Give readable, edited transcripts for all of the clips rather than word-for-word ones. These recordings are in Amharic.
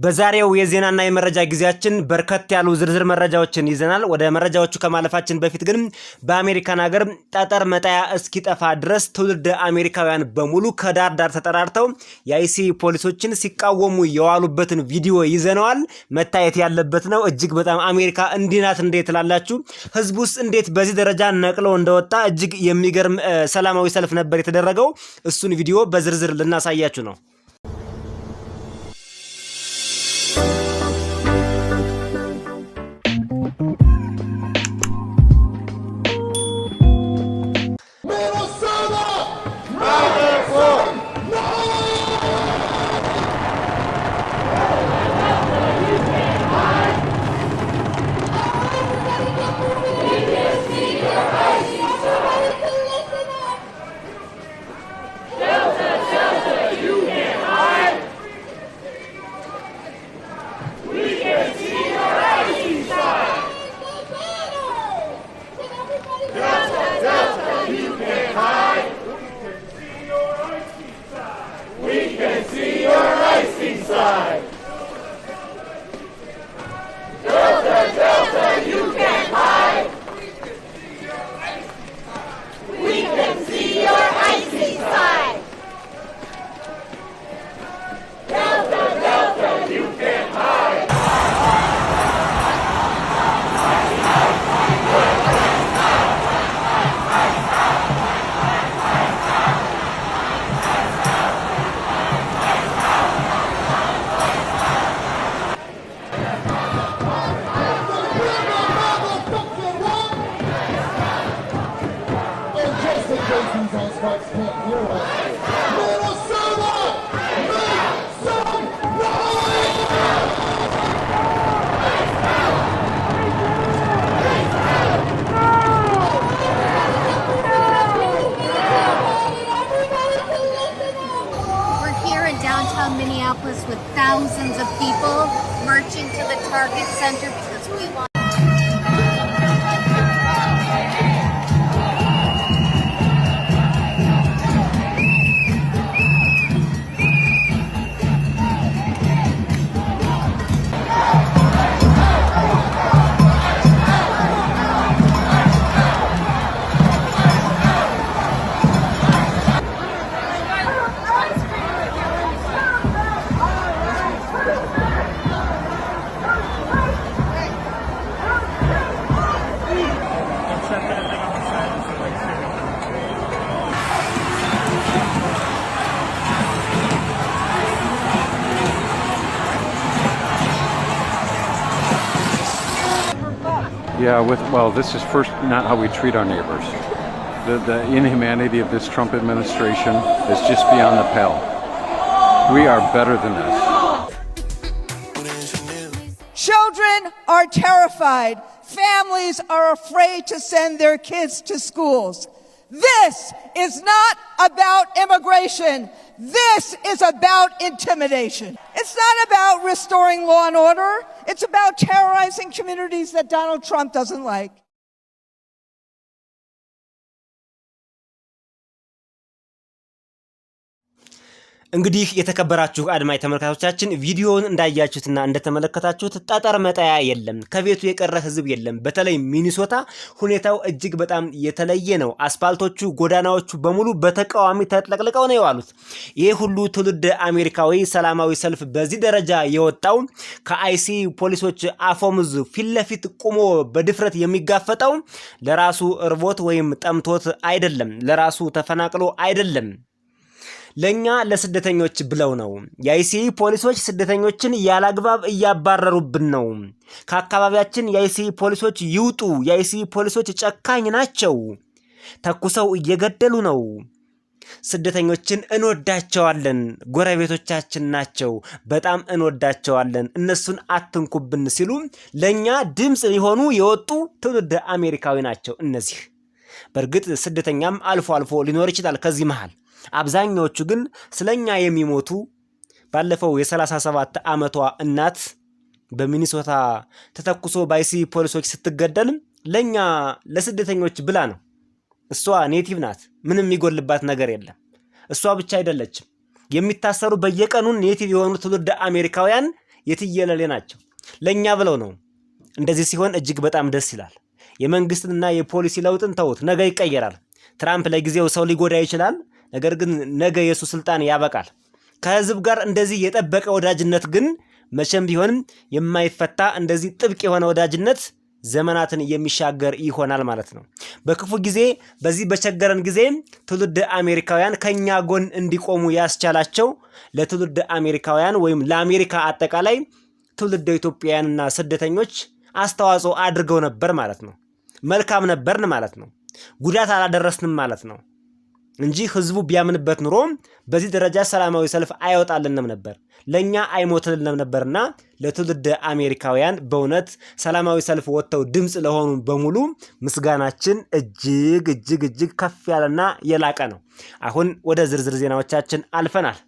በዛሬው የዜናና የመረጃ ጊዜያችን በርከት ያሉ ዝርዝር መረጃዎችን ይዘናል። ወደ መረጃዎቹ ከማለፋችን በፊት ግን በአሜሪካን ሀገር ጠጠር መጣያ እስኪጠፋ ድረስ ትውልደ አሜሪካውያን በሙሉ ከዳር ዳር ተጠራርተው የአይሲ ፖሊሶችን ሲቃወሙ የዋሉበትን ቪዲዮ ይዘነዋል። መታየት ያለበት ነው። እጅግ በጣም አሜሪካ እንዲናት እንዴት ላላችሁ ህዝቡስ እንዴት በዚህ ደረጃ ነቅሎ እንደወጣ እጅግ የሚገርም ሰላማዊ ሰልፍ ነበር የተደረገው። እሱን ቪዲዮ በዝርዝር ልናሳያችሁ ነው። Minneapolis with thousands of people marching to the Target Center because we want Yeah, well, this is first not how we treat our neighbors. The inhumanity of this Trump administration is just beyond the pale. We are better than this. Children are terrified. Families are afraid to send their kids to schools. This is not about immigration. This is about intimidation. It's not about restoring law and order. It's about terrorizing communities that Donald Trump doesn't like. እንግዲህ የተከበራችሁ አድማጭ ተመልካቾቻችን ቪዲዮውን እንዳያችሁትና እንደተመለከታችሁት ጠጠር መጣያ የለም፣ ከቤቱ የቀረ ህዝብ የለም። በተለይ ሚኒሶታ ሁኔታው እጅግ በጣም የተለየ ነው። አስፋልቶቹ፣ ጎዳናዎቹ በሙሉ በተቃዋሚ ተጥለቅልቀው ነው የዋሉት። ይሄ ሁሉ ትውልድ አሜሪካዊ ሰላማዊ ሰልፍ በዚህ ደረጃ የወጣው ከአይሲ ፖሊሶች አፎምዝ ፊት ለፊት ቆሞ በድፍረት የሚጋፈጠው ለራሱ እርቦት ወይም ጠምቶት አይደለም፣ ለራሱ ተፈናቅሎ አይደለም፣ ለኛ ለስደተኞች ብለው ነው። የአይሲ ፖሊሶች ስደተኞችን ያላግባብ እያባረሩብን ነው። ከአካባቢያችን የአይሲ ፖሊሶች ይውጡ። የአይሲ ፖሊሶች ጨካኝ ናቸው። ተኩሰው እየገደሉ ነው። ስደተኞችን እንወዳቸዋለን። ጎረቤቶቻችን ናቸው። በጣም እንወዳቸዋለን። እነሱን አትንኩብን ሲሉ ለኛ ድምጽ ሊሆኑ የወጡ ትውልደ አሜሪካዊ ናቸው እነዚህ። በእርግጥ ስደተኛም አልፎ አልፎ ሊኖር ይችላል ከዚህ መሃል። አብዛኞቹ ግን ስለኛ የሚሞቱ ባለፈው የ37 ዓመቷ እናት በሚኒሶታ ተተኩሶ ባይሲ ፖሊሶች ስትገደል ለኛ ለስደተኞች ብላ ነው። እሷ ኔቲቭ ናት። ምንም የሚጎልባት ነገር የለም። እሷ ብቻ አይደለችም። የሚታሰሩ በየቀኑ ኔቲቭ የሆኑ ትውልደ አሜሪካውያን የትየለሌ ናቸው። ለኛ ብለው ነው። እንደዚህ ሲሆን እጅግ በጣም ደስ ይላል። የመንግስትና የፖሊሲ ለውጥን ተውት፣ ነገ ይቀየራል። ትራምፕ ለጊዜው ሰው ሊጎዳ ይችላል፣ ነገር ግን ነገ የሱ ስልጣን ያበቃል። ከህዝብ ጋር እንደዚህ የጠበቀ ወዳጅነት ግን መቼም ቢሆንም የማይፈታ እንደዚህ ጥብቅ የሆነ ወዳጅነት ዘመናትን የሚሻገር ይሆናል ማለት ነው። በክፉ ጊዜ በዚህ በቸገረን ጊዜ ትውልድ አሜሪካውያን ከኛ ጎን እንዲቆሙ ያስቻላቸው ለትውልድ አሜሪካውያን ወይም ለአሜሪካ አጠቃላይ ትውልድ ኢትዮጵያውያንና ስደተኞች አስተዋጽኦ አድርገው ነበር ማለት ነው። መልካም ነበርን ማለት ነው። ጉዳት አላደረስንም ማለት ነው እንጂ ህዝቡ ቢያምንበት ኑሮ በዚህ ደረጃ ሰላማዊ ሰልፍ አይወጣልንም ነበር፣ ለኛ አይሞትልንም ነበርና ለትውልድ አሜሪካውያን በእውነት ሰላማዊ ሰልፍ ወጥተው ድምጽ ለሆኑ በሙሉ ምስጋናችን እጅግ እጅግ እጅግ ከፍ ያለና የላቀ ነው። አሁን ወደ ዝርዝር ዜናዎቻችን አልፈናል።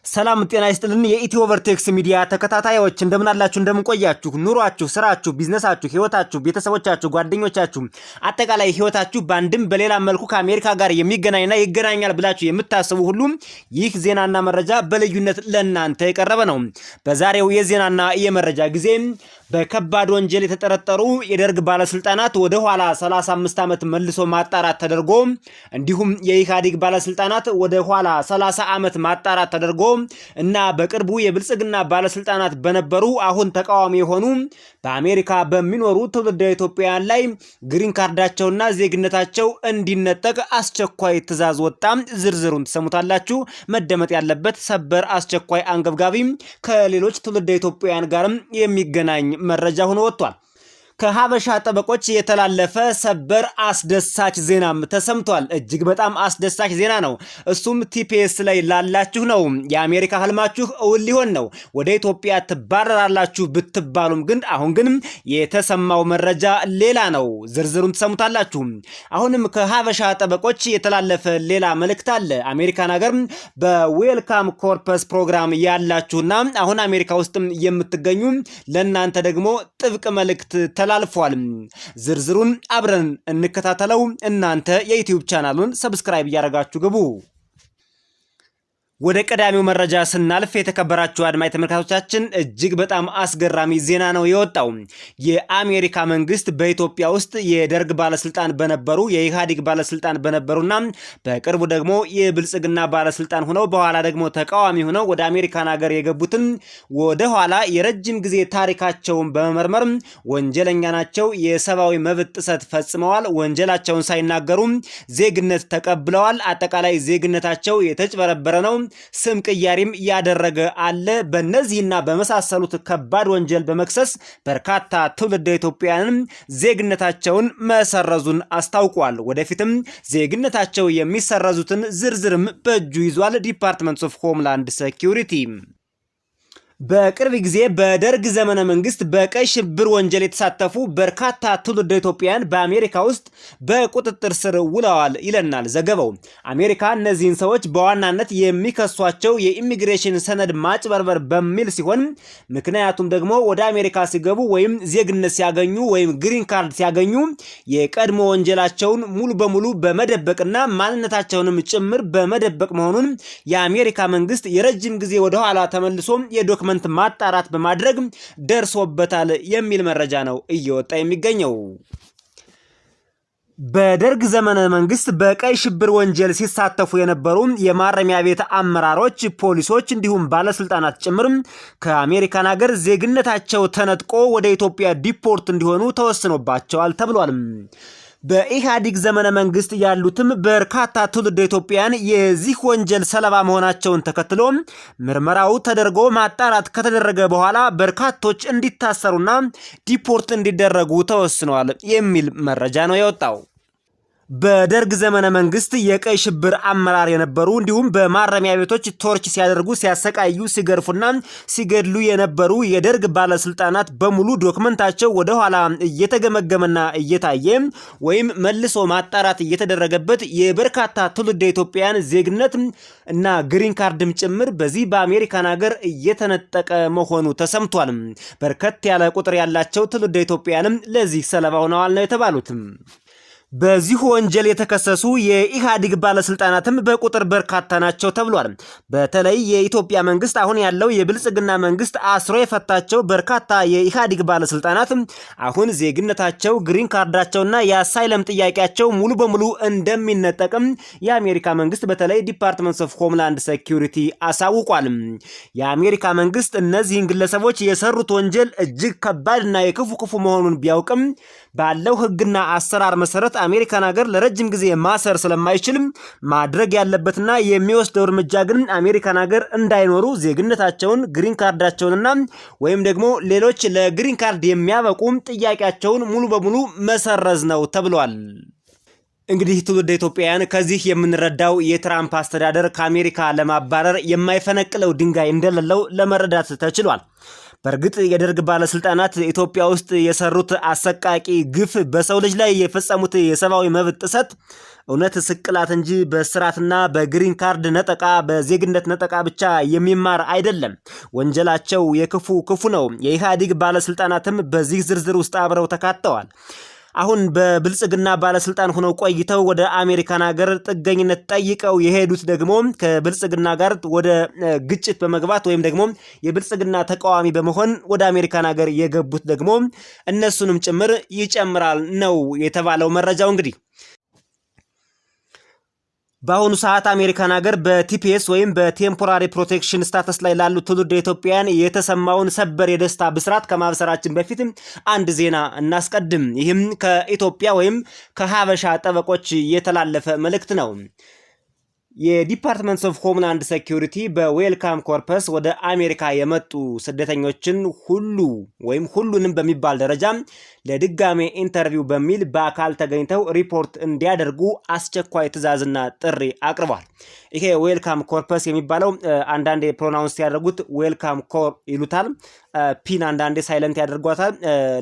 ሰላም ጤና ይስጥልን። የኢትዮ ቨርቴክስ ሚዲያ ተከታታዮች እንደምን አላችሁ? እንደምን ቆያችሁ? ኑሯችሁ፣ ስራችሁ፣ ቢዝነሳችሁ፣ ህይወታችሁ፣ ቤተሰቦቻችሁ፣ ጓደኞቻችሁ፣ አጠቃላይ ህይወታችሁ በአንድም በሌላ መልኩ ከአሜሪካ ጋር የሚገናኝና ይገናኛል ብላችሁ የምታስቡ ሁሉ ይህ ዜናና መረጃ በልዩነት ለእናንተ የቀረበ ነው። በዛሬው የዜናና የመረጃ ጊዜ በከባድ ወንጀል የተጠረጠሩ የደርግ ባለስልጣናት ወደ ኋላ 35 ዓመት መልሶ ማጣራት ተደርጎ እንዲሁም የኢህአዴግ ባለስልጣናት ወደ ኋላ 30 ዓመት ማጣራት ተደርጎ እና በቅርቡ የብልጽግና ባለስልጣናት በነበሩ አሁን ተቃዋሚ የሆኑ በአሜሪካ በሚኖሩ ትውልደ ኢትዮጵያውያን ላይ ግሪን ካርዳቸውና ዜግነታቸው እንዲነጠቅ አስቸኳይ ትዕዛዝ ወጣ። ዝርዝሩን ትሰሙታላችሁ። መደመጥ ያለበት ሰበር፣ አስቸኳይ፣ አንገብጋቢ ከሌሎች ትውልደ ኢትዮጵያውያን ጋርም የሚገናኝ መረጃ ሆኖ ወጥቷል። ከሀበሻ ጠበቆች የተላለፈ ሰበር አስደሳች ዜናም ተሰምቷል። እጅግ በጣም አስደሳች ዜና ነው። እሱም ቲፒኤስ ላይ ላላችሁ ነው። የአሜሪካ ህልማችሁ እውን ሊሆን ነው። ወደ ኢትዮጵያ ትባረራላችሁ ብትባሉም ግን አሁን ግን የተሰማው መረጃ ሌላ ነው። ዝርዝሩን ትሰሙታላችሁ። አሁንም ከሀበሻ ጠበቆች የተላለፈ ሌላ መልእክት አለ። አሜሪካን ሀገር በዌልካም ኮርፐስ ፕሮግራም ያላችሁና አሁን አሜሪካ ውስጥ የምትገኙ ለእናንተ ደግሞ ጥብቅ መልእክት ተላልፏል። ዝርዝሩን አብረን እንከታተለው። እናንተ የዩቲዩብ ቻናሉን ሰብስክራይብ እያደረጋችሁ ግቡ። ወደ ቀዳሚው መረጃ ስናልፍ የተከበራችሁ አድማጭ ተመልካቾቻችን እጅግ በጣም አስገራሚ ዜና ነው የወጣው። የአሜሪካ መንግስት በኢትዮጵያ ውስጥ የደርግ ባለስልጣን በነበሩ የኢህአዴግ ባለስልጣን በነበሩና በቅርቡ ደግሞ የብልጽግና ባለስልጣን ሆነው በኋላ ደግሞ ተቃዋሚ ሆነው ወደ አሜሪካን ሀገር የገቡትን ወደ ኋላ የረጅም ጊዜ ታሪካቸውን በመመርመር ወንጀለኛ ናቸው፣ የሰብአዊ መብት ጥሰት ፈጽመዋል፣ ወንጀላቸውን ሳይናገሩ ዜግነት ተቀብለዋል፣ አጠቃላይ ዜግነታቸው የተጭበረበረ ነው፣ ስም ቅያሪም ያደረገ አለ። በእነዚህና በመሳሰሉት ከባድ ወንጀል በመክሰስ በርካታ ትውልደ ኢትዮጵያውያን ዜግነታቸውን መሰረዙን አስታውቋል። ወደፊትም ዜግነታቸው የሚሰረዙትን ዝርዝርም በእጁ ይዟል ዲፓርትመንት ኦፍ ሆምላንድ ሴኩሪቲ። በቅርብ ጊዜ በደርግ ዘመነ መንግስት በቀይ ሽብር ወንጀል የተሳተፉ በርካታ ትውልደ ኢትዮጵያውያን በአሜሪካ ውስጥ በቁጥጥር ስር ውለዋል ይለናል ዘገባው። አሜሪካ እነዚህን ሰዎች በዋናነት የሚከሷቸው የኢሚግሬሽን ሰነድ ማጭበርበር በሚል ሲሆን ምክንያቱም ደግሞ ወደ አሜሪካ ሲገቡ ወይም ዜግነት ሲያገኙ ወይም ግሪን ካርድ ሲያገኙ የቀድሞ ወንጀላቸውን ሙሉ በሙሉ በመደበቅና ማንነታቸውንም ጭምር በመደበቅ መሆኑን የአሜሪካ መንግስት የረጅም ጊዜ ወደ ኋላ ተመልሶ የዶክመንት ማጣራት በማድረግ ደርሶበታል የሚል መረጃ ነው እየወጣ የሚገኘው። በደርግ ዘመነ መንግስት በቀይ ሽብር ወንጀል ሲሳተፉ የነበሩ የማረሚያ ቤት አመራሮች፣ ፖሊሶች እንዲሁም ባለስልጣናት ጭምር ከአሜሪካን ሀገር ዜግነታቸው ተነጥቆ ወደ ኢትዮጵያ ዲፖርት እንዲሆኑ ተወስኖባቸዋል ተብሏል። በኢህአዴግ ዘመነ መንግስት ያሉትም በርካታ ትውልደ ኢትዮጵያውያን የዚህ ወንጀል ሰለባ መሆናቸውን ተከትሎ ምርመራው ተደርጎ ማጣራት ከተደረገ በኋላ በርካቶች እንዲታሰሩና ዲፖርት እንዲደረጉ ተወስነዋል የሚል መረጃ ነው የወጣው። በደርግ ዘመነ መንግስት የቀይ ሽብር አመራር የነበሩ እንዲሁም በማረሚያ ቤቶች ቶርች ሲያደርጉ፣ ሲያሰቃዩ፣ ሲገርፉና ሲገድሉ የነበሩ የደርግ ባለስልጣናት በሙሉ ዶክመንታቸው ወደ ኋላ እየተገመገመና እየታየ ወይም መልሶ ማጣራት እየተደረገበት የበርካታ ትውልደ ኢትዮጵያውያን ዜግነት እና ግሪን ካርድም ጭምር በዚህ በአሜሪካን ሀገር እየተነጠቀ መሆኑ ተሰምቷል። በርከት ያለ ቁጥር ያላቸው ትውልደ ኢትዮጵያውያንም ለዚህ ሰለባ ሆነዋል ነው የተባሉት። በዚህ ወንጀል የተከሰሱ የኢህአዴግ ባለስልጣናትም በቁጥር በርካታ ናቸው ተብሏል። በተለይ የኢትዮጵያ መንግስት አሁን ያለው የብልጽግና መንግስት አስሮ የፈታቸው በርካታ የኢህአዴግ ባለስልጣናት አሁን ዜግነታቸው ግሪን ካርዳቸውና የአሳይለም ጥያቄያቸው ሙሉ በሙሉ እንደሚነጠቅም የአሜሪካ መንግስት በተለይ ዲፓርትመንት ኦፍ ሆምላንድ ሴኩሪቲ አሳውቋል። የአሜሪካ መንግስት እነዚህን ግለሰቦች የሰሩት ወንጀል እጅግ ከባድና የክፉ መሆኑን ቢያውቅም ባለው ህግና አሰራር መሰረት አሜሪካን ሀገር ለረጅም ጊዜ ማሰር ስለማይችልም ማድረግ ያለበትና የሚወስደው እርምጃ ግን አሜሪካን ሀገር እንዳይኖሩ ዜግነታቸውን ግሪን ካርዳቸውንና ወይም ደግሞ ሌሎች ለግሪን ካርድ የሚያበቁም ጥያቄያቸውን ሙሉ በሙሉ መሰረዝ ነው ተብሏል። እንግዲህ ትውልደ ኢትዮጵያውያን ከዚህ የምንረዳው የትራምፕ አስተዳደር ከአሜሪካ ለማባረር የማይፈነቅለው ድንጋይ እንደሌለው ለመረዳት ተችሏል። በእርግጥ የደርግ ባለስልጣናት ኢትዮጵያ ውስጥ የሰሩት አሰቃቂ ግፍ በሰው ልጅ ላይ የፈጸሙት የሰብአዊ መብት ጥሰት እውነት ስቅላት እንጂ በስራትና በግሪን ካርድ ነጠቃ በዜግነት ነጠቃ ብቻ የሚማር አይደለም። ወንጀላቸው የክፉ ነው። የኢህአዴግ ባለስልጣናትም በዚህ ዝርዝር ውስጥ አብረው ተካተዋል። አሁን በብልጽግና ባለስልጣን ሆነው ቆይተው ወደ አሜሪካን ሀገር ጥገኝነት ጠይቀው የሄዱት ደግሞ ከብልጽግና ጋር ወደ ግጭት በመግባት ወይም ደግሞ የብልጽግና ተቃዋሚ በመሆን ወደ አሜሪካን ሀገር የገቡት ደግሞ እነሱንም ጭምር ይጨምራል ነው የተባለው መረጃው። እንግዲህ በአሁኑ ሰዓት አሜሪካን ሀገር በቲፒኤስ ወይም በቴምፖራሪ ፕሮቴክሽን ስታተስ ላይ ላሉ ትውልደ ኢትዮጵያውያን የተሰማውን ሰበር የደስታ ብስራት ከማብሰራችን በፊት አንድ ዜና እናስቀድም። ይህም ከኢትዮጵያ ወይም ከሀበሻ ጠበቆች የተላለፈ መልእክት ነው። የዲፓርትመንት ኦፍ ሆምላንድ ሴኩሪቲ በዌልካም ኮርፐስ ወደ አሜሪካ የመጡ ስደተኞችን ሁሉ ወይም ሁሉንም በሚባል ደረጃ ለድጋሜ ኢንተርቪው በሚል በአካል ተገኝተው ሪፖርት እንዲያደርጉ አስቸኳይ ትዕዛዝና ጥሪ አቅርቧል። ይሄ ዌልካም ኮርፐስ የሚባለው አንዳንዴ ፕሮናውንስ ያደርጉት ዌልካም ኮር ይሉታል፣ ፒን አንዳንዴ ሳይለንት ያደርጓታል።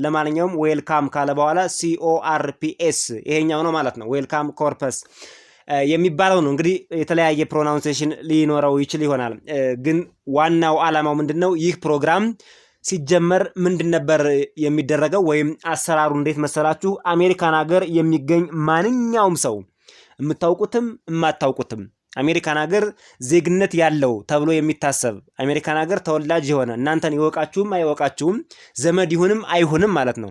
ለማንኛውም ዌልካም ካለ በኋላ CORPS ይሄኛው ነው ማለት ነው። ዌልካም ኮርፐስ የሚባለው ነው። እንግዲህ የተለያየ ፕሮናውንሴሽን ሊኖረው ይችል ይሆናል፣ ግን ዋናው ዓላማው ምንድነው? ይህ ፕሮግራም ሲጀመር ምንድን ነበር የሚደረገው ወይም አሰራሩ እንዴት መሰላችሁ? አሜሪካን ሀገር የሚገኝ ማንኛውም ሰው የምታውቁትም የማታውቁትም አሜሪካን ሀገር ዜግነት ያለው ተብሎ የሚታሰብ አሜሪካን ሀገር ተወላጅ የሆነ እናንተን ይወቃችሁም አይወቃችሁም ዘመድ ይሁንም አይሁንም ማለት ነው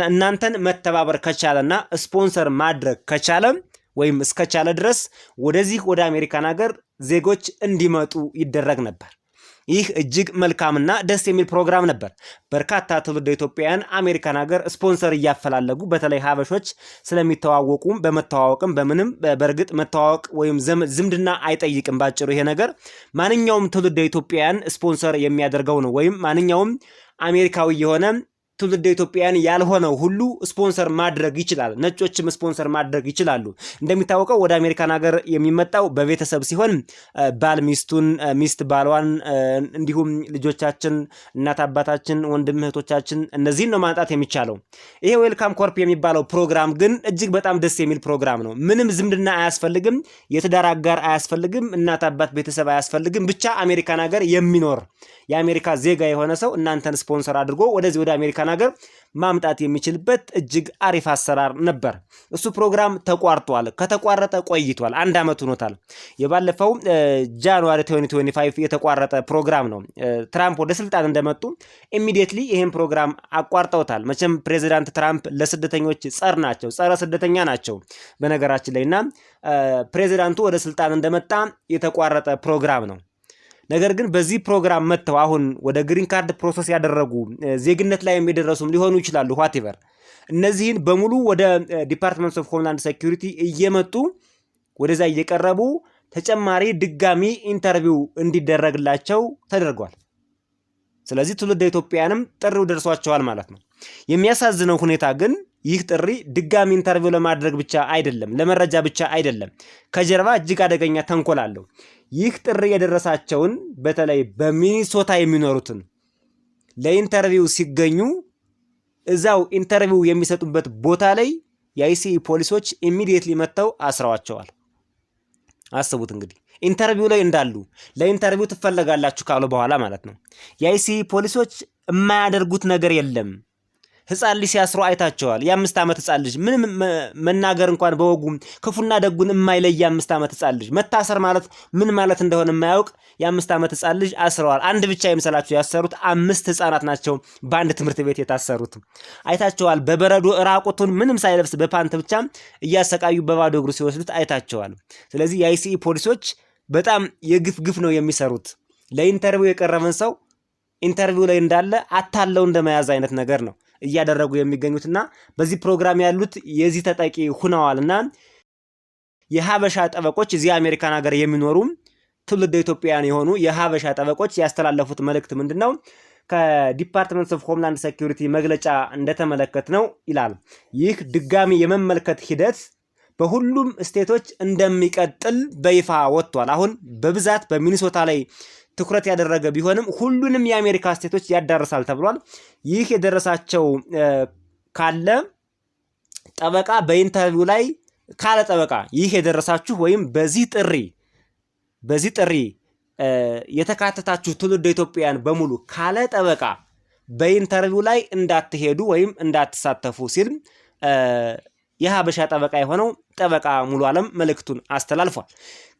እናንተን መተባበር ከቻለና ስፖንሰር ማድረግ ከቻለ ወይም እስከቻለ ድረስ ወደዚህ ወደ አሜሪካን ሀገር ዜጎች እንዲመጡ ይደረግ ነበር። ይህ እጅግ መልካምና ደስ የሚል ፕሮግራም ነበር። በርካታ ትውልደ ኢትዮጵያውያን አሜሪካን ሀገር ስፖንሰር እያፈላለጉ በተለይ ሀበሾች ስለሚተዋወቁም በመተዋወቅም በምንም በእርግጥ መተዋወቅ ወይም ዝምድና አይጠይቅም። ባጭሩ ይሄ ነገር ማንኛውም ትውልደ ኢትዮጵያውያን ስፖንሰር የሚያደርገው ነው። ወይም ማንኛውም አሜሪካዊ የሆነ ትውልደ ኢትዮጵያውያን ያልሆነው ሁሉ ስፖንሰር ማድረግ ይችላል። ነጮችም ስፖንሰር ማድረግ ይችላሉ። እንደሚታወቀው ወደ አሜሪካን ሀገር የሚመጣው በቤተሰብ ሲሆን ባል ሚስቱን፣ ሚስት ባሏን፣ እንዲሁም ልጆቻችን፣ እናት አባታችን፣ ወንድም እህቶቻችን እነዚህን ነው ማምጣት የሚቻለው። ይሄ ዌልካም ኮርፕ የሚባለው ፕሮግራም ግን እጅግ በጣም ደስ የሚል ፕሮግራም ነው። ምንም ዝምድና አያስፈልግም፣ የትዳር አጋር አያስፈልግም፣ እናት አባት ቤተሰብ አያስፈልግም። ብቻ አሜሪካን ሀገር የሚኖር የአሜሪካ ዜጋ የሆነ ሰው እናንተን ስፖንሰር አድርጎ ወደዚህ ወደ አሜሪካን ሀገር ማምጣት የሚችልበት እጅግ አሪፍ አሰራር ነበር። እሱ ፕሮግራም ተቋርጧል። ከተቋረጠ ቆይቷል። 1 ዓመት ሆኖታል። የባለፈው ጃንዋሪ 2025 የተቋረጠ ፕሮግራም ነው። ትራምፕ ወደ ስልጣን እንደመጡ ኢሚዲየትሊ ይሄን ፕሮግራም አቋርጠውታል። መቼም ፕሬዚዳንት ትራምፕ ለስደተኞች ጸረ ስደተኛ ናቸው በነገራችን ላይና ፕሬዚዳንቱ ወደ ስልጣን እንደመጣ የተቋረጠ ፕሮግራም ነው። ነገር ግን በዚህ ፕሮግራም መጥተው አሁን ወደ ግሪን ካርድ ፕሮሰስ ያደረጉ ዜግነት ላይ የሚደረሱም ሊሆኑ ይችላሉ። ዋትኤቨር እነዚህን በሙሉ ወደ ዲፓርትመንት ኦፍ ሆምላንድ ሴኩሪቲ እየመጡ ወደዛ እየቀረቡ ተጨማሪ ድጋሚ ኢንተርቪው እንዲደረግላቸው ተደርጓል። ስለዚህ ትውልደ ኢትዮጵያውያንም ጥሪው ደርሷቸዋል ማለት ነው። የሚያሳዝነው ሁኔታ ግን ይህ ጥሪ ድጋሚ ኢንተርቪው ለማድረግ ብቻ አይደለም፣ ለመረጃ ብቻ አይደለም። ከጀርባ እጅግ አደገኛ ተንኮል አለው። ይህ ጥሪ የደረሳቸውን በተለይ በሚኒሶታ የሚኖሩትን ለኢንተርቪው ሲገኙ እዛው ኢንተርቪው የሚሰጡበት ቦታ ላይ የአይሲኢ ፖሊሶች ኢሚዲየትሊ መጥተው አስረዋቸዋል። አስቡት እንግዲህ ኢንተርቪው ላይ እንዳሉ ለኢንተርቪው ትፈለጋላችሁ ካሉ በኋላ ማለት ነው። የአይሲኢ ፖሊሶች የማያደርጉት ነገር የለም። ህፃን ልጅ ሲያስሩ አይታቸዋል። የ5 ዓመት ህፃን ልጅ ምንም መናገር እንኳን በወጉ ክፉና ደጉን የማይለይ የ5 ዓመት ህፃን ልጅ መታሰር ማለት ምን ማለት እንደሆነ የማያውቅ የ5 ዓመት ህፃን ልጅ አስረዋል። አንድ ብቻ ይምሰላችሁ ያሰሩት 5 ህፃናት ናቸው በአንድ ትምህርት ቤት የታሰሩት። አይታቸዋል። በበረዶ ራቁቱን ምንም ሳይለብስ በፓንት ብቻ እያሰቃዩ በባዶ እግሩ ሲወስዱት አይታቸዋል። ስለዚህ የአይሲኢ ፖሊሶች በጣም የግፍ ነው የሚሰሩት። ለኢንተርቪው የቀረበን ሰው ኢንተርቪው ላይ እንዳለ አታለው እንደመያዝ አይነት ነገር ነው እያደረጉ የሚገኙትና በዚህ ፕሮግራም ያሉት የዚህ ተጠቂ ሆነዋልና የሀበሻ ጠበቆች እዚህ አሜሪካን ሀገር የሚኖሩ ትውልደ ኢትዮጵያውያን የሆኑ የሀበሻ ጠበቆች ያስተላለፉት መልእክት ምንድነው? ከዲፓርትመንት ኦፍ ሆምላንድ ሴኩሪቲ መግለጫ እንደተመለከትነው ይላል ይህ ድጋሚ የመመልከት ሂደት በሁሉም ስቴቶች እንደሚቀጥል በይፋ ወጥቷል። አሁን በብዛት በሚኒሶታ ላይ ትኩረት ያደረገ ቢሆንም ሁሉንም የአሜሪካ ስቴቶች ያዳርሳል ተብሏል። ይህ የደረሳቸው ካለ ጠበቃ በኢንተርቪው ላይ ካለ ጠበቃ ይህ የደረሳችሁ ወይም በዚህ ጥሪ የተካተታችሁ ትውልደ ኢትዮጵያውያን በሙሉ ካለ ጠበቃ በኢንተርቪው ላይ እንዳትሄዱ ወይም እንዳትሳተፉ ሲል የሀበሻ ጠበቃ የሆነው ጠበቃ ሙሉ ዓለም መልእክቱን አስተላልፏል።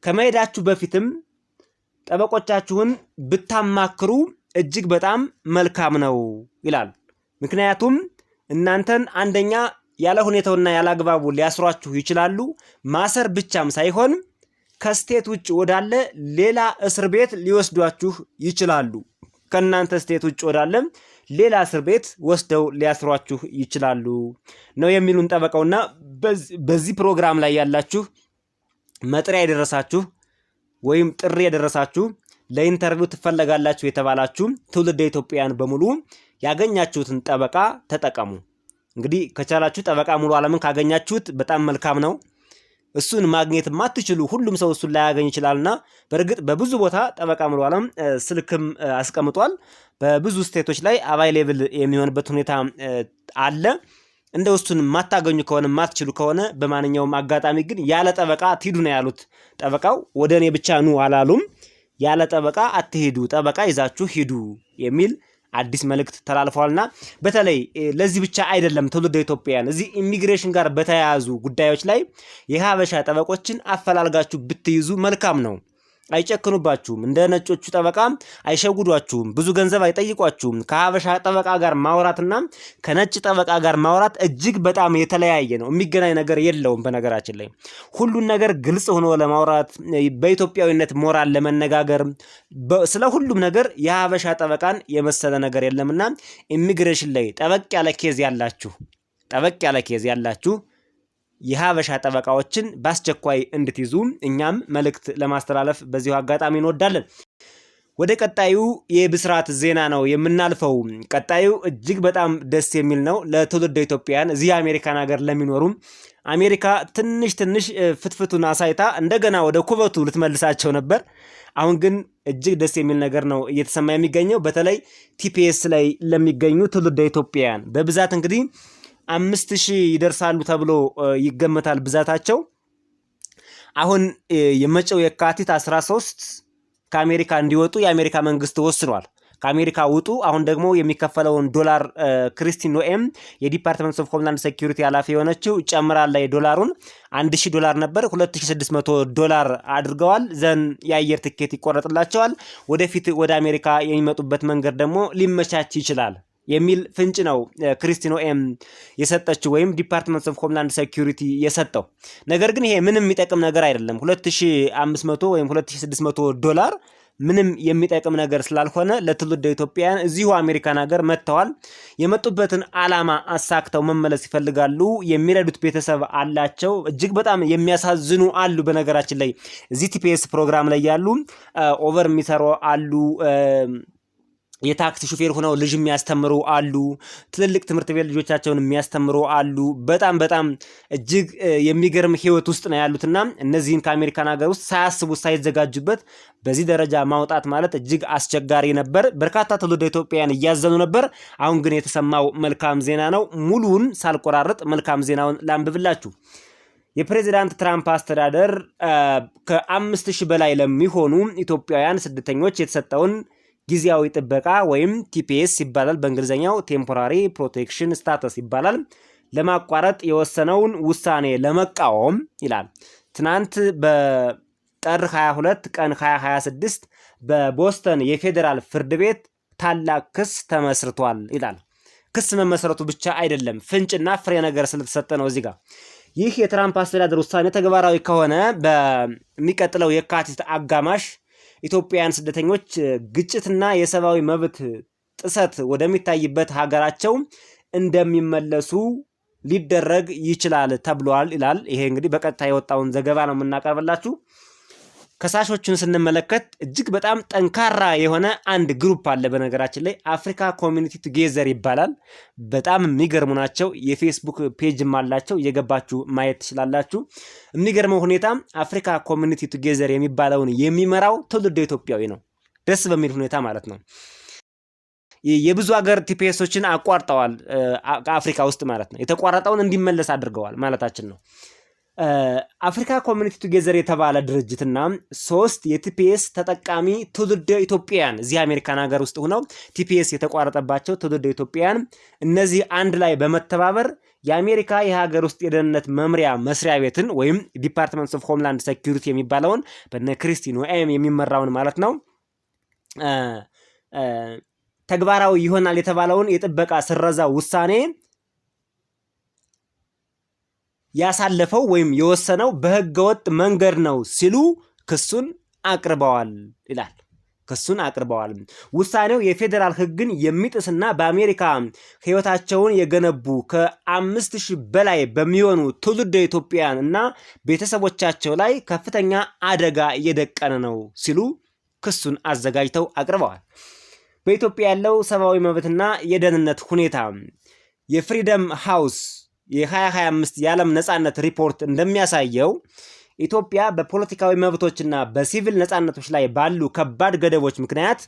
ከመሄዳችሁ በፊትም ጠበቆቻችሁን ብታማክሩ እጅግ በጣም መልካም ነው ይላል። ምክንያቱም እናንተን አንደኛ ያለ ሁኔታውና ያለ አግባቡ ሊያስሯችሁ ይችላሉ። ማሰር ብቻም ሳይሆን ከስቴት ውጭ ወዳለ ሌላ እስር ቤት ሊወስዷችሁ ይችላሉ። ከእናንተ ስቴት ውጭ ወዳለ ሌላ እስር ቤት ወስደው ሊያስሯችሁ ይችላሉ ነው የሚሉን ጠበቃውና በዚህ ፕሮግራም ላይ ያላችሁ መጥሪያ የደረሳችሁ ወይም ጥሪ የደረሳችሁ ለኢንተርቪው ትፈለጋላችሁ የተባላችሁ ትውልደ ኢትዮጵያውያን በሙሉ ያገኛችሁትን ጠበቃ ተጠቀሙ። እንግዲህ ከቻላችሁ ጠበቃ ሙሉ ዓለምን ካገኛችሁት በጣም መልካም ነው። እሱን ማግኘት ማትችሉ ሁሉም ሰው እሱን ላያገኝ ይችላልና በእርግጥ በብዙ ቦታ ጠበቃ ሙሉ ዓለም ስልክም አስቀምጧል። በብዙ ስቴቶች ላይ አቫይሌብል የሚሆንበት ሁኔታ አለ። እንደው እሱን ማታገኙ ከሆነ ማትችሉ ከሆነ በማንኛውም አጋጣሚ ግን ያለ ጠበቃ አትሂዱ ነው ያሉት። ጠበቃው ወደ እኔ ብቻ ኑ አላሉም። ያለ ጠበቃ አትሂዱ፣ ጠበቃ ይዛችሁ ሂዱ የሚል አዲስ መልእክት ተላልፈዋልና በተለይ ለዚህ ብቻ አይደለም ትውልደ ኢትዮጵያውያን እዚህ ኢሚግሬሽን ጋር በተያያዙ ጉዳዮች ላይ የሀበሻ ጠበቆችን አፈላልጋችሁ ብትይዙ መልካም ነው። አይጨክኑባችሁም። እንደ ነጮቹ ጠበቃ አይሸጉዷችሁም። ብዙ ገንዘብ አይጠይቋችሁም። ከሀበሻ ጠበቃ ጋር ማውራትና ከነጭ ጠበቃ ጋር ማውራት እጅግ በጣም የተለያየ ነው። የሚገናኝ ነገር የለውም። በነገራችን ላይ ሁሉን ነገር ግልጽ ሆኖ ለማውራት በኢትዮጵያዊነት ሞራል ለመነጋገር ስለ ሁሉም ነገር የሀበሻ ጠበቃን የመሰለ ነገር የለምና ኢሚግሬሽን ላይ ጠበቅ ያለ ኬዝ ያላችሁ የሀበሻ ጠበቃዎችን በአስቸኳይ እንድትይዙ እኛም መልእክት ለማስተላለፍ በዚሁ አጋጣሚ እንወዳለን። ወደ ቀጣዩ የብስራት ዜና ነው የምናልፈው። ቀጣዩ እጅግ በጣም ደስ የሚል ነው ለትውልደ ኢትዮጵያውያን እዚህ አሜሪካን ሀገር ለሚኖሩ። አሜሪካ ትንሽ ፍትፍቱን አሳይታ እንደገና ወደ ኩበቱ ልትመልሳቸው ነበር። አሁን ግን እጅግ ደስ የሚል ነገር ነው እየተሰማ የሚገኘው በተለይ ቲፒኤስ ላይ ለሚገኙ ትውልደ ኢትዮጵያውያን በብዛት እንግዲህ 5000 ይደርሳሉ ተብሎ ይገመታል ብዛታቸው። አሁን የመጪው የካቲት 13 ከአሜሪካ እንዲወጡ የአሜሪካ መንግስት ወስኗል። ከአሜሪካ ውጡ። አሁን ደግሞ የሚከፈለውን ዶላር ክሪስቲን ኖኤም የዲፓርትመንት ኦፍ ሆምላንድ ሴኩሪቲ ኃላፊ የሆነችው ጨምራል ላይ ዶላሩን $1000 ነበር $2600 አድርገዋል። ዘን የአየር ትኬት ይቆረጥላቸዋል። ወደፊት ወደ አሜሪካ የሚመጡበት መንገድ ደግሞ ሊመቻች ይችላል የሚል ፍንጭ ነው ክሪስቲን ኖኤም የሰጠችው ወይም ዲፓርትመንት ኦፍ ሆምላንድ ሴኩሪቲ የሰጠው። ነገር ግን ይሄ ምንም የሚጠቅም ነገር አይደለም። $2500 ወይም $2600 ምንም የሚጠቅም ነገር ስላልሆነ ለትውልደ ኢትዮጵያውያን እዚሁ አሜሪካን ሀገር መጥተዋል። የመጡበትን ዓላማ አሳክተው መመለስ ይፈልጋሉ። የሚረዱት ቤተሰብ አላቸው። እጅግ በጣም የሚያሳዝኑ አሉ። በነገራችን ላይ እዚህ ቲፒኤስ ፕሮግራም ላይ ያሉ ኦቨር የሚሰሩ አሉ። የታክሲ ሹፌር ሆነው ልጅ የሚያስተምሩ አሉ። ትልልቅ ትምህርት ቤት ልጆቻቸውን የሚያስተምሩ አሉ። በጣም እጅግ የሚገርም ህይወት ውስጥ ነው ያሉትና እነዚህን ከአሜሪካን ሀገር ውስጥ ሳያስቡት ሳይዘጋጁበት በዚህ ደረጃ ማውጣት ማለት እጅግ አስቸጋሪ ነበር። በርካታ ትውልደ ኢትዮጵያውያን እያዘኑ ነበር። አሁን ግን የተሰማው መልካም ዜና ነው። ሙሉውን ሳልቆራረጥ መልካም ዜናውን ላንብብላችሁ። የፕሬዚዳንት ትራምፕ አስተዳደር ከ5000 በላይ ለሚሆኑ ኢትዮጵያውያን ስደተኞች የተሰጠውን ጊዜያዊ ጥበቃ ወይም ቲፒኤስ ይባላል በእንግሊዝኛው ቴምፖራሪ ፕሮቴክሽን ስታተስ ይባላል ለማቋረጥ የወሰነውን ውሳኔ ለመቃወም ይላል ትናንት በጥር 22 ቀን 2026 በቦስተን የፌዴራል ፍርድ ቤት ታላቅ ክስ ተመስርቷል ይላል። ክስ መመስረቱ ብቻ አይደለም ፍንጭና ፍሬ ነገር ስለተሰጠ ነው እዚህ ጋር። ይህ የትራምፕ አስተዳደር ውሳኔ ተግባራዊ ከሆነ በሚቀጥለው የካቲት አጋማሽ ኢትዮጵያውያን ስደተኞች ግጭትና የሰብአዊ መብት ጥሰት ወደሚታይበት ሀገራቸው እንደሚመለሱ ሊደረግ ይችላል ተብሏል ይላል። ይሄ እንግዲህ በቀጥታ የወጣውን ዘገባ ነው የምናቀርብላችሁ። ከሳሾቹን ስንመለከት እጅግ በጣም ጠንካራ የሆነ አንድ ግሩፕ አለ። በነገራችን ላይ አፍሪካ ኮሚኒቲ ቱጌዘር ይባላል። በጣም የሚገርሙ ናቸው። የፌስቡክ ፔጅም አላቸው፣ እየገባችሁ ማየት ትችላላችሁ። የሚገርመው ሁኔታ አፍሪካ ኮሚኒቲ ቱጌዘር የሚባለውን የሚመራው ትውልደ ኢትዮጵያዊ ነው። ደስ በሚል ሁኔታ ማለት ነው። የብዙ ሀገር ቲፒኤሶችን አቋርጠዋል ከአፍሪካ ውስጥ ማለት ነው። የተቋረጠውን እንዲመለስ አድርገዋል ማለታችን ነው። አፍሪካ ኮሚኒቲ ቱጌዘር የተባለ ድርጅትና 3 የቲፒኤስ ተጠቃሚ ትውልደ ኢትዮጵያውያን እዚህ አሜሪካን ሀገር ውስጥ ሆነው ቲፒኤስ የተቋረጠባቸው ትውልደ ኢትዮጵያውያን እነዚህ አንድ ላይ በመተባበር የአሜሪካ የሀገር ውስጥ የደህንነት መምሪያ መስሪያ ቤትን ወይም ዲፓርትመንትስ ኦፍ ሆምላንድ ሴኩሪቲ የሚባለውን በነ ክሪስቲ ኖኤም የሚመራውን ማለት ነው ተግባራዊ ይሆናል የተባለውን የጥበቃ ስረዛ ውሳኔ ያሳለፈው ወይም የወሰነው በህገወጥ መንገድ ነው ሲሉ ክሱን አቅርበዋል ይላል። ክሱን አቅርበዋል። ውሳኔው የፌዴራል ህግን የሚጥስና በአሜሪካ ህይወታቸውን የገነቡ ከ5000 በላይ በሚሆኑ ትውልደ ኢትዮጵያውያን እና ቤተሰቦቻቸው ላይ ከፍተኛ አደጋ እየደቀነ ነው ሲሉ ክሱን አዘጋጅተው አቅርበዋል። በኢትዮጵያ ያለው ሰብአዊ መብትና የደህንነት ሁኔታ የፍሪደም ሃውስ የ2025 የዓለም ነጻነት ሪፖርት እንደሚያሳየው ኢትዮጵያ በፖለቲካዊ መብቶችና በሲቪል ነጻነቶች ላይ ባሉ ከባድ ገደቦች ምክንያት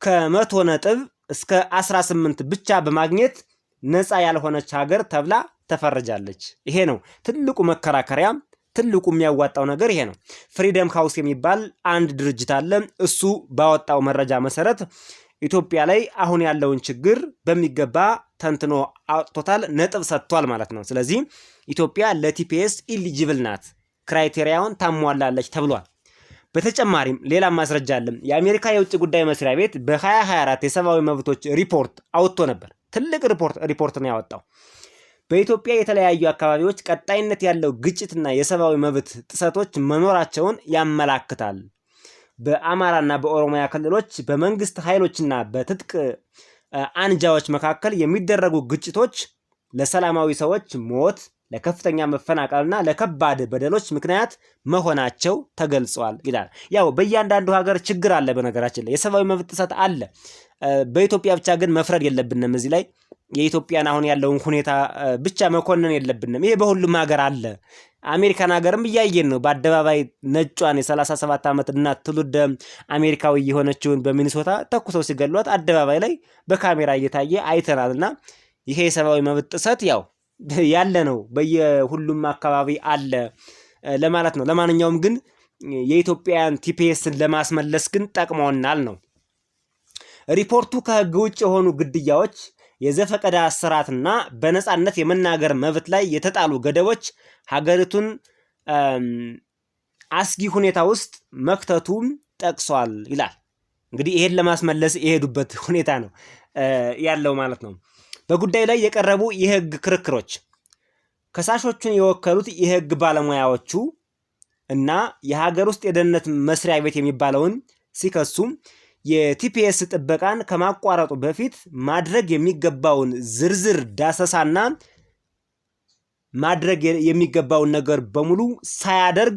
ከ100 ነጥብ እስከ 18 ብቻ በማግኘት ነጻ ያልሆነች ሀገር ተብላ ተፈርጃለች። ይሄ ነው ትልቁ መከራከሪያ፣ ትልቁ የሚያዋጣው ነገር ይሄ ነው። ፍሪደም ሃውስ የሚባል አንድ ድርጅት አለ። እሱ ባወጣው መረጃ መሰረት ኢትዮጵያ ላይ አሁን ያለውን ችግር በሚገባ ተንትኖ አውጥቶታል፣ ነጥብ ሰጥቷል ማለት ነው። ስለዚህ ኢትዮጵያ ለቲፒኤስ ኢሊጂብል ናት፣ ክራይቴሪያውን ታሟላለች ተብሏል። በተጨማሪም ሌላ ማስረጃ አለ። የአሜሪካ የውጭ ጉዳይ መስሪያ ቤት በ2024 የሰብአዊ መብቶች ሪፖርት አውጥቶ ነበር። ትልቅ ሪፖርት ነው ያወጣው። በኢትዮጵያ የተለያዩ አካባቢዎች ቀጣይነት ያለው ግጭትና የሰብአዊ መብት ጥሰቶች መኖራቸውን ያመላክታል። በአማራና በኦሮሚያ ክልሎች በመንግስት ኃይሎችና በትጥቅ አንጃዎች መካከል የሚደረጉ ግጭቶች ለሰላማዊ ሰዎች ሞት፣ ለከፍተኛ መፈናቀልና ለከባድ በደሎች ምክንያት መሆናቸው ተገልጿል ይላል። ያው በእያንዳንዱ ሀገር ችግር አለ። በነገራችን ላይ የሰብአዊ መብት ጥሰት አለ። በኢትዮጵያ ብቻ ግን መፍረድ የለብንም። እዚህ ላይ የኢትዮጵያን አሁን ያለውን ሁኔታ ብቻ መኮንን የለብንም። ይሄ በሁሉም ሀገር አለ። አሜሪካን ሀገርም እያየን ነው። በአደባባይ ነጯን የ37 ዓመት እናት ትውልደ አሜሪካዊ የሆነችውን በሚኒሶታ ተኩሰው ሲገሏት አደባባይ ላይ በካሜራ እየታየ አይተናልና ይሄ የሰብአዊ መብት ጥሰት ያው ያለ ነው፣ በየሁሉም አካባቢ አለ ለማለት ነው። ለማንኛውም ግን የኢትዮጵያን ቲፒኤስን ለማስመለስ ግን ጠቅሞናል ነው ሪፖርቱ። ከህግ ውጭ የሆኑ ግድያዎች፣ የዘፈቀደ እስራትና በነጻነት የመናገር መብት ላይ የተጣሉ ገደቦች ሀገሪቱን አስጊ ሁኔታ ውስጥ መክተቱን ጠቅሷል ይላል። እንግዲህ ይሄን ለማስመለስ የሄዱበት ሁኔታ ነው ያለው ማለት ነው። በጉዳዩ ላይ የቀረቡ የህግ ክርክሮች ከሳሾቹን የወከሉት የህግ ባለሙያዎቹ እና የሀገር ውስጥ የደህንነት መስሪያ ቤት የሚባለውን ሲከሱ የቲፒኤስ ጥበቃን ከማቋረጡ በፊት ማድረግ የሚገባውን ዝርዝር ዳሰሳና ማድረግ የሚገባውን ነገር በሙሉ ሳያደርግ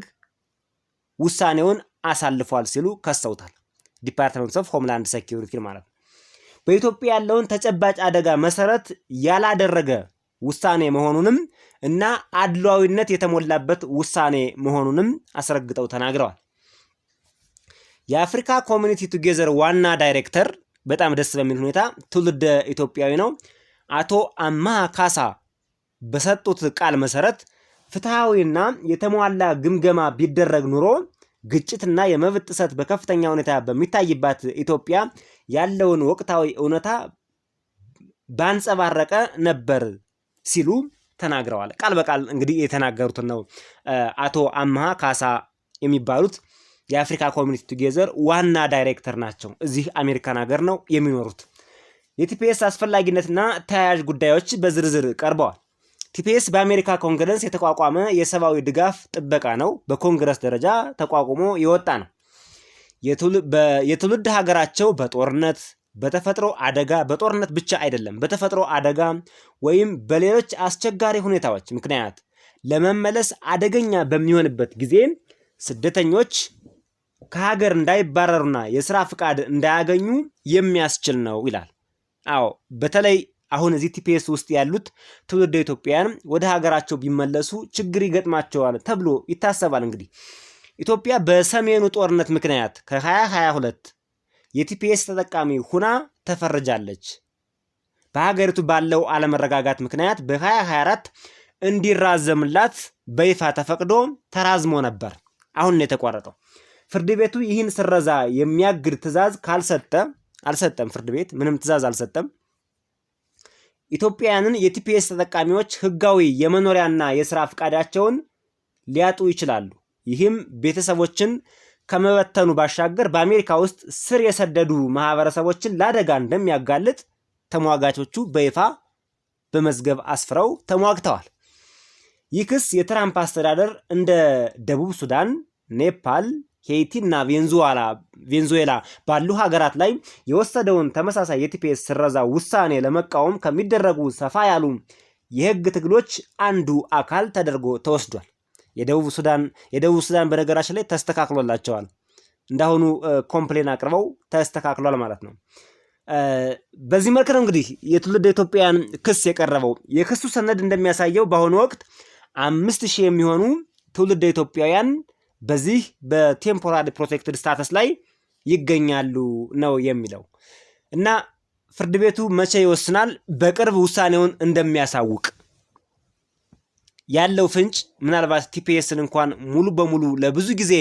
ውሳኔውን አሳልፏል ሲሉ ከሰውታል። ዲፓርትመንትስ ኦፍ ሆምላንድ ሴኩሪቲ ማለት ነው። በኢትዮጵያ ያለውን ተጨባጭ አደጋ መሰረት ያላደረገ ውሳኔ መሆኑንም እና አድሏዊነት የተሞላበት ውሳኔ መሆኑንም አስረግጠው ተናግረዋል። የአፍሪካ ኮሚኒቲ ቱጌዘር ዋና ዳይሬክተር በጣም ደስ በሚል ሁኔታ ትውልደ ኢትዮጵያዊ ነው፣ አቶ አማሃ ካሳ በሰጡት ቃል መሰረት ፍትሃዊና የተሟላ ግምገማ ቢደረግ ኑሮ ግጭትና የመብት ጥሰት በከፍተኛ ሁኔታ በሚታይባት ኢትዮጵያ ያለውን ወቅታዊ እውነታ ባንጸባረቀ ነበር ሲሉ ተናግረዋል። ቃል በቃል እንግዲህ የተናገሩት ነው። አቶ አምሃ ካሳ የሚባሉት የአፍሪካ ኮሚኒቲ ቱጌዘር ዋና ዳይሬክተር ናቸው። እዚህ አሜሪካን ሀገር ነው የሚኖሩት። የቲፒኤስ አስፈላጊነትና ተያያዥ ጉዳዮች በዝርዝር ቀርበዋል። ቲፒኤስ በአሜሪካ ኮንግረስ የተቋቋመ የሰብአዊ ድጋፍ ጥበቃ ነው። በኮንግረስ ደረጃ ተቋቁሞ የወጣ ነው። የትውልድ ሀገራቸው በጦርነት በተፈጥሮ አደጋ በጦርነት ብቻ አይደለም፣ በተፈጥሮ አደጋ ወይም በሌሎች አስቸጋሪ ሁኔታዎች ምክንያት ለመመለስ አደገኛ በሚሆንበት ጊዜ ስደተኞች ከሀገር እንዳይባረሩና የሥራ ፍቃድ እንዳያገኙ የሚያስችል ነው ይላል። አዎ በተለይ አሁን እዚህ ቲፒኤስ ውስጥ ያሉት ትውልደ ኢትዮጵያውያን ወደ ሀገራቸው ቢመለሱ ችግር ይገጥማቸዋል ተብሎ ይታሰባል። እንግዲህ ኢትዮጵያ በሰሜኑ ጦርነት ምክንያት ከ2022 የቲፒኤስ ተጠቃሚ ሁና ተፈርጃለች። በሀገሪቱ ባለው አለመረጋጋት ምክንያት በ2024 እንዲራዘምላት በይፋ ተፈቅዶ ተራዝሞ ነበር። አሁን ነው የተቋረጠው። ፍርድ ቤቱ ይህን ስረዛ የሚያግድ ትዕዛዝ አልሰጠም። ፍርድ ቤት ምንም ትዕዛዝ አልሰጠም። ኢትዮጵያውያንን የቲፒኤስ ተጠቃሚዎች ህጋዊ የመኖሪያና የሥራ ፍቃዳቸውን ሊያጡ ይችላሉ። ይህም ቤተሰቦችን ከመበተኑ ባሻገር በአሜሪካ ውስጥ ስር የሰደዱ ማህበረሰቦችን ለአደጋ እንደሚያጋልጥ ተሟጋቾቹ በይፋ በመዝገብ አስፍረው ተሟግተዋል። ይህ ክስ የትራምፕ አስተዳደር እንደ ደቡብ ሱዳን፣ ኔፓል፣ ሄይቲ እና ቬንዙዌላ ባሉ ሀገራት ላይ የወሰደውን ተመሳሳይ የቲፒኤስ ስረዛ ውሳኔ ለመቃወም ከሚደረጉ ሰፋ ያሉ የህግ ትግሎች አንዱ አካል ተደርጎ ተወስዷል። የደቡብ ሱዳን በነገራችን ላይ ተስተካክሎላቸዋል። እንዳሁኑ ኮምፕሌን አቅርበው ተስተካክሏል ማለት ነው። በዚህ መልክ ነው እንግዲህ የትውልደ ኢትዮጵያውያን ክስ የቀረበው። የክሱ ሰነድ እንደሚያሳየው በአሁኑ ወቅት 5000 የሚሆኑ ትውልደ ኢትዮጵያውያን በዚህ በቴምፖራሪ ፕሮቴክትድ ስታተስ ላይ ይገኛሉ ነው የሚለው እና ፍርድ ቤቱ መቼ ይወስናል? በቅርብ ውሳኔውን እንደሚያሳውቅ ያለው ፍንጭ ምናልባት ቲፒኤስን እንኳን ሙሉ በሙሉ ለብዙ ጊዜ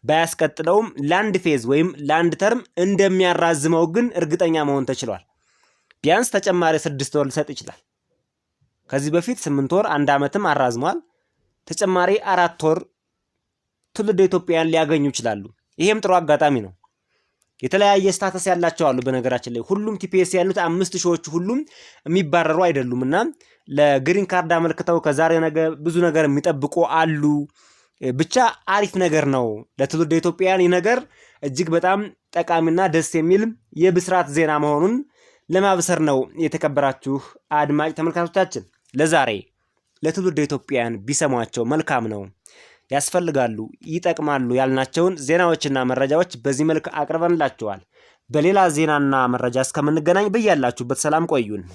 ባያስቀጥለውም ለአንድ ፌዝ ወይም ለአንድ ተርም እንደሚያራዝመው ግን እርግጠኛ መሆን ተችሏል። ቢያንስ ተጨማሪ 6 ወር ሊሰጥ ይችላል። ከዚህ በፊት 8 ወር 1 ዓመትም አራዝሟል። ተጨማሪ 4 ወር ትውልደ ኢትዮጵያውያን ሊያገኙ ይችላሉ። ይሄም ጥሩ አጋጣሚ ነው። የተለያየ ስታተስ ያላቸው አሉ። በነገራችን ላይ ሁሉም ቲፒኤስ ያሉት 5000ዎቹ ሁሉም የሚባረሩ አይደሉምና ለግሪን ካርድ አመልክተው ከዛሬ ነገ ብዙ ነገር የሚጠብቁ አሉ። ብቻ አሪፍ ነገር ነው ለትውልደ ኢትዮጵያውያን። ይህ ነገር እጅግ በጣም ጠቃሚና ደስ የሚል የብስራት ዜና መሆኑን ለማብሰር ነው። የተከበራችሁ አድማጭ ተመልካቾቻችን ለዛሬ ለትውልደ ኢትዮጵያውያን ቢሰሟቸው መልካም ነው፣ ያስፈልጋሉ፣ ይጠቅማሉ ያልናቸውን ዜናዎችና መረጃዎች በዚህ መልክ አቅርበንላችኋል። በሌላ ዜናና መረጃ እስከምንገናኝ በያላችሁበት ሰላም ቆዩን።